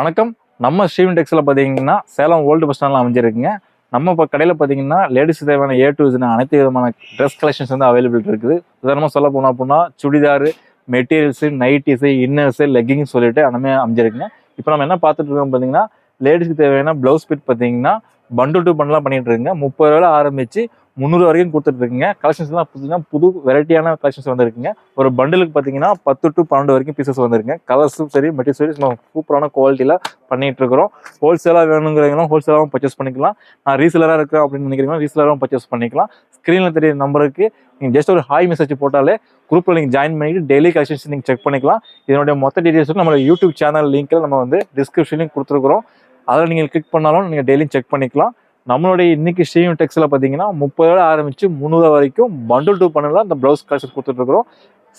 வணக்கம். நம்ம ஸ்ரீவின் டெக்ஸ்ல பார்த்தீங்கன்னா சேலம் ஓல்டு பஸ் ஸ்டாண்ட்ல அமைஞ்சிருக்குங்க. நம்ம இப்போ கடையில் பார்த்தீங்கன்னா லேடிஸ் தேவையான டு அனைத்து விதமான ட்ரெஸ் கலெக்ஷன்ஸ் வந்து அவைலபிள் இருக்குது. உதாரணமாக சொல்ல போனால் அப்படின்னா churidar, materials, nighties, inners, leggings சொல்லிட்டு அந்தமாதிரி அமைஞ்சிருக்குங்க. இப்போ நம்ம என்ன பார்த்துட்டு இருக்கோம் பார்த்தீங்கன்னா லேடிஸ்க்கு தேவையான ப்ளவுஸ் பிட் பார்த்தீங்கன்னா பண்டில் டு பண்டலாக பண்ணிட்டு இருக்குங்க. 30 ரூபாயில ஆரம்பிச்சு 300 வரைக்கும் கொடுத்துட்டு இருக்குங்க. கலெக்ஷன்ஸ்லாம் பார்த்தீங்கன்னா புது வெரைட்டியான கலெக்ஷன்ஸ் வந்துருக்குங்க. ஒரு பண்டிலுக்கு பார்த்தீங்கன்னா 10 to 12 வரைக்கும் பீசஸ் வந்துருக்குங்க. கலர்ஸும் சரி, மெட்டீரியல் சரி, சூப்பரான குவாலிட்டியில் பண்ணிட்டு இருக்கிறோம். ஹோல்சேலாக வேணுங்கிறவங்களும் ஹோல்சேலாகவும் பர்ச்சேஸ் பண்ணிக்கலாம். நான் ரீசேலராக இருக்கிறேன் அப்படின்னு நினைக்கிறீங்கன்னா ரீசேலராகவும் பர்ச்சேஸ் பண்ணிக்கலாம். ஸ்க்ரீனில் தெரிய நம்பருக்கு நீங்கள் ஜஸ்ட் ஒரு ஹாய் மெசேஜ் போட்டாலே குரூப்பில் நீங்கள் ஜாயின் பண்ணிட்டு டெய்லி கலெக்ஷன்ஸ் நீங்கள் செக் பண்ணிக்கலாம். இதனுடைய மொத்த டீட்டெயில்ஸும் நம்மளோட யூடியூப் சேனல் லிங்க்கில் நம்ம வந்து டிஸ்கிரிப்ஷன்லையும் கொடுத்துருக்குறோம். அதில் நீங்கள் கிளிக் பண்ணாலும் நீங்கள் டெய்லியும் செக் பண்ணிக்கலாம். நம்மளுடைய இன்னைக்கு ஸ்ரீவின் டெக்ஸ்ல பார்த்தீங்கன்னா 30 ரூபாய் ஆரம்பிச்சு 300 வரைக்கும் பண்டில் டு பண்ணலாம் இந்த ப்ளவுஸ் கலெக்ஷன் கொடுத்துட்டு இருக்கிறோம்.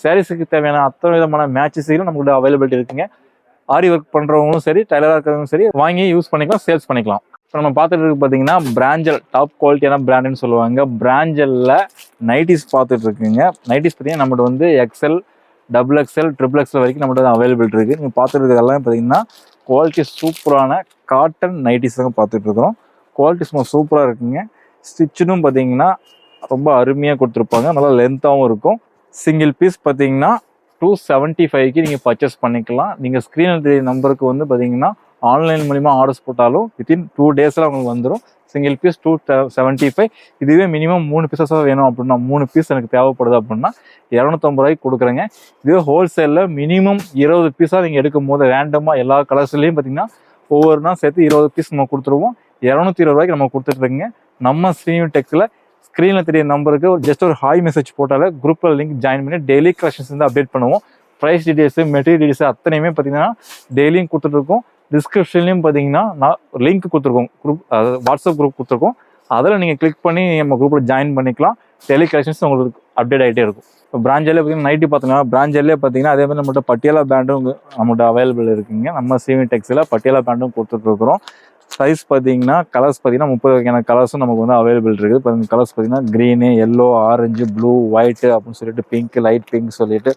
சாரீஸுக்கு தேவையான அத்தனை விதமான மேட்சஸையும் நம்மளோட அவைலபிலிட்டி இருக்குங்க. ஆரி ஒர்க் பண்ணுறவங்களும் சரி, டைலராக இருக்கிறவங்களும் சரி வாங்கி யூஸ் பண்ணிக்கலாம், சேல்ஸ் பண்ணிக்கலாம். இப்போ நம்ம பார்த்துட்டு இருக்கு பார்த்தீங்கன்னா பிராஞ்சல் டாப் குவாலிட்டியான பிராண்டுன்னு சொல்லுவாங்க. பிராஞ்சலில் நைட்டிஸ் பார்த்துட்டு இருக்குங்க. நைட்டிஸ் பார்த்தீங்கன்னா நம்மகிட்ட வந்து எக்ஸ்எல், XXL, XXL வரைக்கும் நம்மகிட்ட அவைலபிள் இருக்குது. நீங்கள் பார்த்துட்டு இருக்கிறதெல்லாம் பார்த்தீங்கன்னா குவாலிட்டி சூப்பரான காட்டன் நைட்டிஸ் தான் பார்த்துட்டு இருக்கிறோம். குவாலிட்டி சும்மா சூப்பராக இருக்குங்க. ஸ்டிச்சுனும் பார்த்தீங்கன்னா ரொம்ப அருமையாக கொடுத்துருப்பாங்க, நல்லா லென்த்தாகவும் இருக்கும். சிங்கிள் பீஸ் பார்த்தீங்கன்னா 275க்கு நீங்கள் பர்ச்சேஸ் பண்ணிக்கலாம். நீங்கள் ஸ்க்ரீனில் தெரிய நம்பருக்கு வந்து பார்த்தீங்கன்னா ஆன்லைன் மூலிமா ஆர்டர்ஸ் போட்டாலும் வித்தின் 2 டேஸில் உங்களுக்கு வந்துடும். Single piece 275. இதுவே மினிமம் 3 பீஸஸாக வேணும் அப்படின்னா 3 பீஸ் எனக்கு தேவைப்படுது அப்படின்னா 250 ரூபாய்க்கு கொடுக்குறேங்க. இதுவே ஹோல்சேலில் மினிமம் 20 பீஸாக நீங்கள் எடுக்கும் போது ரேண்டமாக எல்லா கலர்ஸ்லையும் பார்த்தீங்கன்னா ஒவ்வொரு நாள் சேர்த்து 20 பீஸ் நம்ம கொடுத்துருவோம். 220 ரூபாய்க்கு நம்ம கொடுத்துட்ருக்குங்க. நம்ம ஸ்ரீவின் டெக்ஸில் ஸ்க்ரீனில் தெரிய நம்பருக்கு ஜஸ்ட் ஒரு ஹாய் மெசேஜ் போட்டாலே குரூப்பில் லிங்க் ஜாயின் பண்ணி டெய்லி கலெக்ஷன்ஸ் வந்து அப்டேட் பண்ணுவோம். ப்ரைஸ் டீடைல்ஸு, மெட்டீரியல் டீடைல்ஸு அத்தனையுமே பார்த்தீங்கன்னா டெய்லியும் கொடுத்துட்ருக்கோம். டிஸ்கிரிப்ஷன்லையும் பார்த்தீங்கன்னா நான் லிங்க் கொடுத்துருக்கோம், குரூப் அதாவது வாட்ஸ்அப் குரூப் கொடுத்துருக்கோம். அதில் நீங்கள் கிளிக் பண்ணி நம்ம குரூப்பில் ஜாயின் பண்ணிக்கலாம். டெய்லி கலெக்ஷன்ஸ் உங்களுக்கு அப்டேட் ஆகிட்டே இருக்கும். இப்போ பிராஞ்சல்லே பார்த்தீங்கன்னா நைட்டி பார்த்தீங்கன்னா பிராஞ்சல்லே பார்த்தீங்கன்னா அதே மாதிரி நம்மகிட்ட பட்டியாலா பேண்டும் நம்மகிட்ட அவைலபிள் இருக்குங்க. நம்ம ஸ்ரீவின் டெக்ஸில் பட்டியாலா பேண்டும் கொடுத்துட்ருக்குறோம். சைஸ் பார்த்தீங்கன்னா கலர்ஸ் பார்த்தீங்கன்னா 30 வகையான கலர்ஸும் நமக்கு வந்து அவைலபிள் இருக்குது. இப்போ கலர்ஸ் பார்த்தீங்கன்னா green, yellow, orange, blue, white அப்படின்னு சொல்லிட்டு பிங்க், லைட் பிங்க் சொல்லிட்டு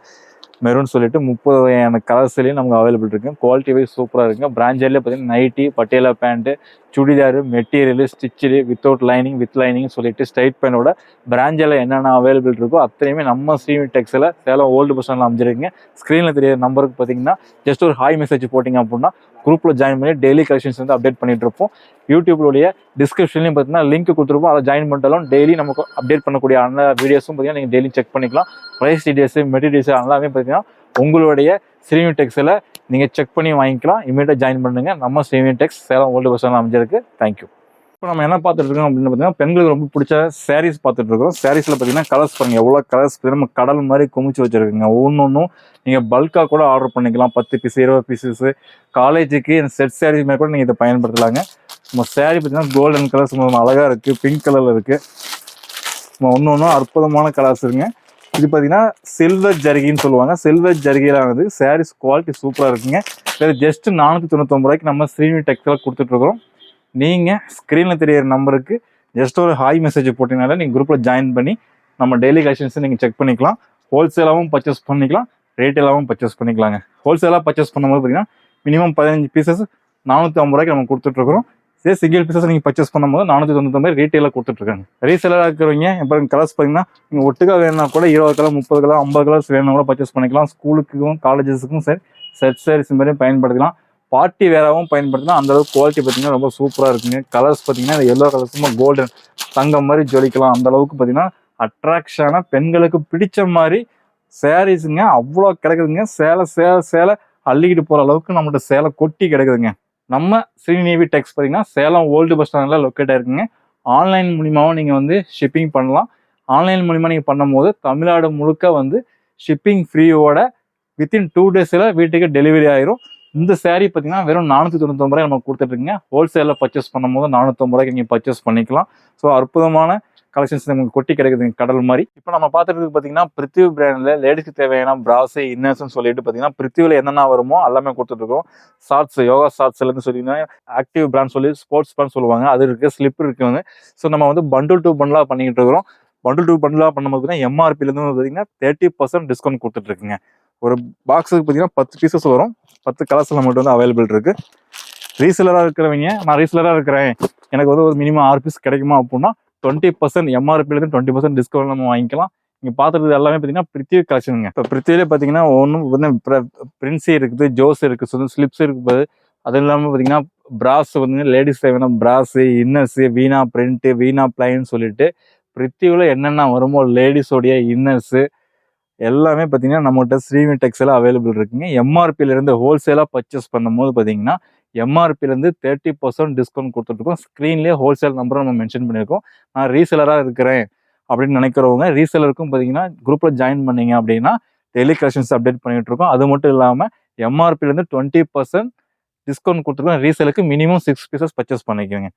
மெரூன் சொல்லிட்டு 30 வகையான கலர்ஸ்லேயும் நமக்கு அவைலபிள் இருக்குது. குவாலிட்டி வைஸ் சூப்பராக இருக்குங்க. பிராஞ்சர்லேயே பார்த்தீங்கன்னா nighty, Patiala pant, chudidar, material, stitch, without lining, with lining சொல்லிட்டு ஸ்ட்ரைட் பேண்டோட பிராஞ்சில் என்னென்ன அவைலபிள் இருக்கோ அத்தனையுமே நம்ம ஸ்ரீவின் டெக்ஸில் சேலம் ஓல்டு பஸ் ஸ்டாண்டில் அமைஞ்சிருக்குங்க. ஸ்க்ரீனில் தெரிய நம்பருக்கு பார்த்தீங்கன்னா ஜஸ்ட் ஒரு ஹாய் மெசேஜ் போட்டிங்க அப்படின்னா குரூப்பில் ஜாயின் பண்ணி டெய்லி கலெக்ஷன்ஸ் வந்து அப்டேட் பண்ணிட்டு இருப்போம். யூடியூப்லோடைய டிஸ்கிரிப்ஷன்லையும் பார்த்தீங்கன்னா லிங்க் கொடுத்துருப்போம். அதை ஜாயின் பண்ணிட்டாலும் டெய்லி நமக்கு அப்டேட் பண்ணக்கூடிய அந்த வீடியோஸும் பார்த்தீங்கன்னா நீங்கள் டெய்லி செக் பண்ணிக்கலாம். ப்ரைஸ் டீடைல்ஸு, மெட்டீரியல்ஸு எல்லாமே பார்த்தீங்கன்னா உங்களுடைய ஸ்ரீவின் டெக்ஸில் நீங்கள் செக் பண்ணி வாங்கிக்கலாம். இமீடியட்டாக ஜாயின் பண்ணுங்க. நம்ம ஸ்ரீவின் டெக்ஸ் சேலம் ஓல்டு பஸ் ஸ்டாண்டில் அமைஞ்சிருக்கு. தேங்க்யூ. இப்போ நம்ம என்ன பார்த்துட்டு இருக்கோம் அப்படின்னு பார்த்தீங்கன்னா பெண்களுக்கு ரொம்ப பிடிச்ச சாரீஸ் பார்த்துட்டு இருக்கோம். சாரீஸில் பார்த்தீங்கன்னா கலர்ஸ் பாருங்கள், எவ்வளோ கலர்ஸ் நம்ம கடல் மாதிரி குமிச்சு வச்சுருக்குங்க. ஒவ்வொன்றும் நீங்கள் பல்காக கூட ஆர்டர் பண்ணிக்கலாம். 10 பீஸ், 20 பீஸஸ். காலேஜுக்கு செட் சாரீ மாதிரி கூட நீங்கள் இதை பயன்படுத்தலாங்க. நம்ம சாரீ பார்த்தீங்கன்னா கோல்டன் கலர்ஸ் அழகாக இருக்குது, பிங்க் கலரில் இருக்குது. ஒன்று அற்புதமான கலர்ஸ் இருக்குங்க. இது பார்த்தீங்கன்னா சில்வர் ஜரிகின்னு சொல்லுவாங்க. சில்வர் ஜரிகையிலானது சாரீஸ் குவாலிட்டி சூப்பராக இருக்குங்க. இது ஜஸ்ட் 499 ரூபாய்க்கு நம்ம ஸ்ரீவின் டெக்ஸில் கொடுத்துட்ருக்குறோம். நீங்கள் ஸ்க்ரீனில் தெரியிற நம்பருக்கு ஜஸ்ட் ஒரு ஹாய் மெசேஜ் போட்டிங்கனால நீங்கள் குரூப்பில் ஜாயின் பண்ணி நம்ம டெய்லி கலெக்ஷன்ஸை நீங்கள் செக் பண்ணிக்கலாம். ஹோல்சேலாகவும் பர்ச்சேஸ் பண்ணிக்கலாம், ரீட்டெயிலாகவும் பர்ச்சேஸ் பண்ணிக்கலாங்க. ஹோல்சேலாக பர்ச்சேஸ் பண்ணும்போது பார்த்தீங்கன்னா மினிமம் 15 பீசஸ் 450 ரூபாய்க்கு நம்ம கொடுத்துட்ருக்குறோம். இதே சிங்கிள் பீசஸ் நீங்கள் பர்ச்சேஸ் பண்ணும்போது 499 ரீட்டெயிலாக கொடுத்துட்ருக்காங்க. ரீசேலராக இருக்கிறவங்க இப்போ கலர்ஸ் பார்த்தீங்கன்னா நீங்கள் ஒட்டுக்காக வேணும்னா கூட 20 கலர், 30 கலர், 50 கலர்ஸ் வேணும்னா கூட பர்ச்சேஸ் பண்ணிக்கலாம். ஸ்கூலுக்கும் காலேஜஸுக்கும் சரி செட் சாரீஸ் மாதிரியும் பயன்படுத்திக்கலாம். பார்ட்டி வேறாகவும் பயன்படுத்தினா அந்தளவுக்கு குவாலிட்டி பார்த்தீங்கன்னா ரொம்ப சூப்பராக இருக்குங்க. கலர்ஸ் பார்த்தீங்கன்னா இந்த எல்லோ கலர்ஸுமா கோல்டன் தங்கம் மாதிரி ஜொலிக்கலாம். அந்தளவுக்கு பார்த்தீங்கன்னா அட்ராக்ஷனாக பெண்களுக்கு பிடிச்ச மாதிரி சாரீஸுங்க அவ்வளோ கிடைக்குதுங்க. சேலை அள்ளிக்கிட்டு போகிற அளவுக்கு நம்மகிட்ட சேலை கொட்டி கிடைக்குதுங்க. நம்ம ஸ்ரீநேவி டெக்ஸ் பார்த்தீங்கன்னா சேலம் ஓல்டு பஸ் ஸ்டாண்டில் லொக்கேட் ஆயிருக்குங்க. ஆன்லைன் மூலிமாவும் நீங்கள் வந்து ஷிப்பிங் பண்ணலாம். ஆன்லைன் மூலிமா நீங்கள் பண்ணும்போது தமிழ்நாடு முழுக்க வந்து ஷிப்பிங் ஃப்ரீயோட வித்தின் 2 டேஸில் வீட்டுக்கு டெலிவரி ஆயிரும். இந்த சாரீ பார்த்தீங்கன்னா வெறும் 499 ரூபாய் நம்ம கொடுத்துட்ருக்குங்க. ஹோல்சேலில் பர்ச்சேஸ் பண்ணும்போது 450 ரூபாய்க்கு நீங்கள் பர்ச்சேஸ் பண்ணிக்கலாம். ஸோ அற்புதமான கலெக்ஷன்ஸ் நமக்கு கொட்டி கிடைக்குதுங்க கடல் மாதிரி. இப்போ நம்ம பார்த்துட்டு பார்த்தீங்கன்னா பிருத்திவி பிராண்டில் லேடிஸ்க்கு தேவையான பிராஸு, இன்னர்ஸ்ன்னு சொல்லிட்டு பார்த்தீங்கன்னா பிருத்திவியில் என்னென்ன வருமோ எல்லாமே கொடுத்துட்ருக்கோம். ஷார்ட்ஸ், யோகா ஷார்ட்ஸ்லேருந்து சொல்லிங்கன்னா ஆக்டிவ் பிராண்ட் சொல்லி ஸ்போர்ட்ஸ் பிராண்ட் சொல்லுவாங்க, அது இருக்குது. ஸ்லிப் இருக்குது வந்து. ஸோ நம்ம வந்து பண்டில் டு பண்டலாக பண்ணிக்கிட்டு இருக்கிறோம். பண்டில் டு பண்டலாக பண்ணும்போது பார்த்தீங்கன்னா எம்ஆர்பிலேருந்து பார்த்தீங்கன்னா 30% டிஸ்கவுண்ட் கொடுத்துட்ருக்குங்க. ஒரு பாக்ஸுக்கு பார்த்தீங்கன்னா 10 பீசஸ் வரும். 10 கலர்ஸில் மட்டும் வந்து அவைலபிள் இருக்குது. ரீசெலராக இருக்கிறவங்க, நான் ரீசெலராக இருக்கிறேன், எனக்கு வந்து ஒரு மினிமம் 6 பீஸ் கிடைக்குமா அப்படின்னா 20% எம்ஆர்பிலேருந்து 20% டிஸ்கவுண்ட் நம்ம வாங்கிக்கலாம். நீங்கள் பார்த்துறது எல்லாமே பார்த்தீங்கன்னா பிரித்திவி கலெக்ஷனுங்க. இப்போ பிரித்திவிலே பார்த்தீங்கன்னா ஒன்றும் பிரின்சி இருக்குது, ஜோஸ் இருக்குது, ஸ்லிப்ஸ் இருக்குது. அது இல்லாமல் பார்த்தீங்கன்னா பிராஸ் வந்து லேடிஸ் தேவையான பிராஸு, இன்னர்ஸு, வீணா பிரிண்ட்டு, வீணா பிளைன்னு சொல்லிட்டு பிரித்திவில் என்னென்ன வருமோ லேடிஸோடைய இன்னர்ஸு எல்லாமே பார்த்தீங்கன்னா நம்மகிட்ட ஸ்ரீவி டெக்ஸ்டைல் அவைலபிள் இருக்குங்க. எம்ஆர்பியிலேருந்து ஹோல்சேலாக பர்ச்சேஸ் பண்ணும்போது பார்த்தீங்கன்னா எம்ஆர்பிலேருந்து 30% டிஸ்கவுண்ட் கொடுத்துட்ருக்கோம். ஸ்க்ரீன்லேயே ஹோல்சேல் நம்பரை நம்ம மென்ஷன் பண்ணியிருக்கோம். நான் ரீசெலராக இருக்கிறேன் அப்படின்னு நினைக்கிறவங்க ரீசெலருக்கும் பார்த்தீங்கன்னா குரூப்பில் ஜாயின் பண்ணீங்க அப்படின்னா டெய்லி கலெக்ஷன்ஸ் அப்டேட் பண்ணிட்டு இருக்கோம். அது மட்டும் இல்லாமல் எம்ஆர்பிலேருந்து 20% டிஸ்கவுண்ட் கொடுத்துருக்கோம். ரீசேலுக்கு மினிமம் 6 பீசஸ் பர்ச்சேஸ் பண்ணிக்கோங்க.